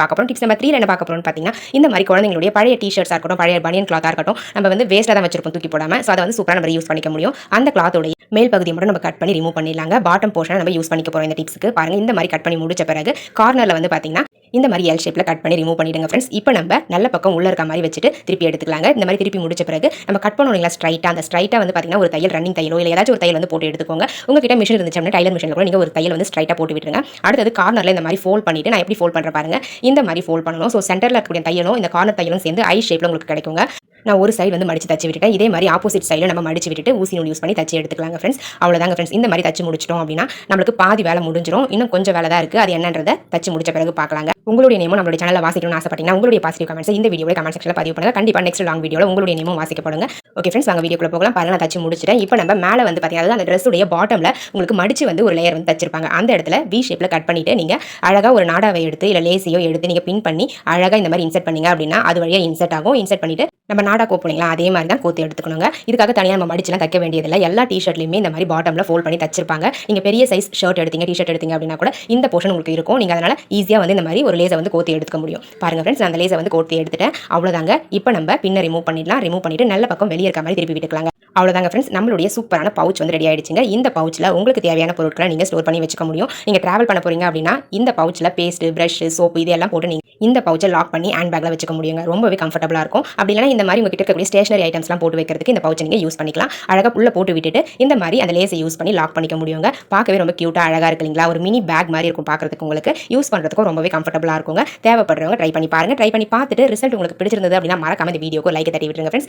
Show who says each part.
Speaker 1: பார்க்க போறோம். Tips number 3 என்ன பார்க்க போறோம்னு பார்த்தீங்கன்னா, இந்த மாதிரி குழந்தைகளுடைய பழைய டீ-ஷர்ட்ஸா இருக்கட்டும், பழைய பனியன் கிளாத்தா இருக்கட்டும், நம்ம வந்து வேஸ்ட்டா தான் வச்சிருப்போம் தூக்கி போடாம. சோ அத வந்து சூப்பரா நம்ம யூஸ் பண்ணிக்க முடியும். அந்த கிளாத்தோட மேல் பகுதியை மட்டும் நம்ம கட் பண்ணி ரிமூவ் பண்ணிடலாங்க. பாட்டம் போர்ஷனை நம்ம யூஸ் பண்ணிக்க போறோம் இந்த டிப்ஸ்க்கு. பாருங்க இந்த மாதிரி கட் பண்ணி முடிச்ச பிறகு கார்னர்ல வந்து பார்த்தீங்கன்னா இந்த மாதிரி எல் ஷேப்ல கட் பண்ணி ரிமூவ் பண்ணிடுங்க ஃப்ரெண்ட்ஸ். இப்போ நம்ம நல்ல பக்கம் உள்ள இருக்க மாதிரி வச்சுட்டு திருப்பி எடுத்துக்கலாங்க. இந்த மாதிரி திருப்பி முடிச்ச பிறகு நம்ம கட் பண்ணுவீங்களா ஸ்ட்ரைட்டா, அந்த ஸ்ட்ரைட்டா வந்து பார்த்தீங்கன்னா ஒரு தையல் ரன்னிங் தையலோ இல்லை ஏதாச்சும் ஒரு தையல் வந்து போட்டு எடுத்துக்கோங்க. உங்ககிட்ட மிஷின் இருந்துச்சுன்னா டைலர் மிஷினில் கூட நீங்கள் ஒரு தையல் வந்து ஸ்ட்ரைட்டா போட்டு விட்டுருங்க. அடுத்தது கார்னர்ல இந்த மாதிரி ஃபோல்ட் பண்ணிட்டு நான் எப்படி ஃபோல்ட் பண்ற பாருங்க. இந்த மாதிரி ஃபோல்ட் பண்ணணும். ஸோ சென்டர்ல இருக்கக்கூடிய தையலும் இந்த கார்னர் தையலும் சேர்ந்து ஐ ஷேப்ல உங்களுக்கு கிடைக்குங்க. நான் ஒரு சைடு வந்து மடிச்சு தச்சு விட்டுட்டேன். இதே மாதிரி ஆப்போசிட் சைடில் நம்ம மடிச்சு விட்டுட்டு ஊசி நூல் யூஸ் பண்ணி தச்சு எடுத்துக்கலாங்க ஃப்ரெண்ட்ஸ். அவ்வளோதாங்க ஃப்ரெண்ட்ஸ். இந்த மாதிரி தச்சு முடிச்சிட்டோம் அப்படின்னா நம்மளுக்கு பாதி வேலை முடிஞ்சிடும். இன்னும் கொஞ்சம் வேலை தான் இருக்குது. அது என்னன்றதை தச்சு முடிச்ச பிறகு பார்க்கலாங்க. உங்களுடைய நேமும் நம்மளுடைய சேனலில் வாசிக்கணும்னு ஆசைப்பட்டீங்கன்னா உங்களுடைய பாசிட்டிவ் கமெண்ட்ஸ் இந்த வீடியோவில் கமெண்ட் செக்ஷனில் பதிவு பண்ணுங்க. கண்டிப்பாக நெக்ஸ்ட் லாங் வீடியோவில் உங்களுடைய நேமும் வாசிக்கப்படுங்க. ஓகே ஃப்ரெண்ட்ஸ், வாங்க வீடியோக்குள்ள போகலாம். பாருங்க நான் தச்சு முடிச்சிட்டேன். இப்போ நம்ம மேலே வந்து பார்த்தீங்கன்னா அந்த ட்ரெஸ்ஸுடைய பாட்டமில் உங்களுக்கு மடிச்சு வந்து ஒரு லேயர் வந்து தச்சிருப்பாங்க. அந்த இடத்துல வி ஷேப்பில் கட் பண்ணிட்டு நீங்கள் அழகாக ஒரு நாடாவை எடுத்து இல்லை லேசியோ எடுத்து நீங்கள் பின் பண்ணி அழகாக இந்த மாதிரி இன்செர்ட் பண்ணீங்க அப்படின்னா அது வழியாக இன்செர்ட் ஆகும். இன்செர்ட் பண்ணிட்டு நம்ம நாடா கோப்பீங்களா அதே மாதிரி தான் கோத்து எடுத்துக்கணுங்க. இதுக்காக தனியாக நம்ம மடிச்சுலாம் தைக்க வேண்டியதில்லை. எல்லா டிஷர்ட்லையுமே இந்த மாதிரி பாட்டமில் ஃபோல்ட் பண்ணி தச்சிருப்பாங்க. நீங்கள் பெரிய சைஸ் ஷர்ட் எடுத்தீங்க டிஷர்ட் எடுத்தீங்க அப்படின்னா கூட இந்த போர்ஷன் உங்களுக்கு இருக்கும். நீங்கள் அதனால் ஈஸியாக வந்து இந்த மாதிரி ஒரு லேஸை வந்து கோத்தி எடுத்துக்க முடியும். பாருங்க ஃப்ரெண்ட்ஸ், நான் அந்த லேஸை வந்து கோத்தி எடுத்துட்டேன். அவ்வளோதாங்க. இப்போ நம்ம பின்ன ரிமூவ் பண்ணிடலாம். ரிமூவ் பண்ணிட்டு நல்ல பக்கம் வெளியே இருக்க மாதிரி திருப்பி விட்டுக்கலாங்க. அவ்வளோதாங்க ஃப்ரெண்ட்ஸ், நம்மளுடைய சூப்பரான பவுச் வந்து ரெடி ஆயிடுச்சுங்க. இந்த பவுச்சில் உங்களுக்கு தேவையான பொருட்களை நீங்கள் ஸ்டோர் பண்ணி வச்சுக்க முடியும். நீங்கள் ட்ராவல் பண்ண போறீங்க அப்படின்னா இந்த பவுச்சில் பேஸ்ட், ப்ரஷ், சோப்பு இதெல்லாம் போட்டு நீங்கள் இந்த பவுச்சை லாக் பண்ணி ஹேண்ட் பேக்கில் வச்சுக்க முடியுங்க. ரொம்பவே கம்ஃபர்டபுளாக இருக்கும். அப்படி இல்லைனா இந்த மாதிரி உங்ககிட்ட இருக்கக்கூடிய ஸ்டேஷனரி ஐட்டம்ஸ்லாம் போட்டு வைக்கிறதுக்கு இந்த பவுச்சை நீங்கள் யூஸ் பண்ணிக்கலாம். அழகாக உள்ள போட்டு விட்டுட்டு இந்த மாதிரி அந்த லேஸை யூஸ் பண்ணி லாக் பண்ணிக்க முடியுங்க. பார்க்கவே ரொம்ப க்யூட்டாக அழகாக இருக்கு இல்லைங்களா? ஒரு மினி பேக் மாதிரி இருக்கும் பார்க்கறதுக்கு. உங்களுக்கு யூஸ் பண்ணுறதுக்கும் ரொம்பவே கம்ஃபர்டபுளாக இருக்குங்க. தேவைப்படுறவங்க ட்ரை பண்ணி பாருங்க. ட்ரை பண்ணி பார்த்துட்டு ரிசல்ட் உங்களுக்கு பிடிச்சிருந்தது அப்படின்னா மறக்காம இந்த வீடியோக்கு லைக் தட்டி விட்டுருங்க ஃப்ரெண்ட்ஸ்.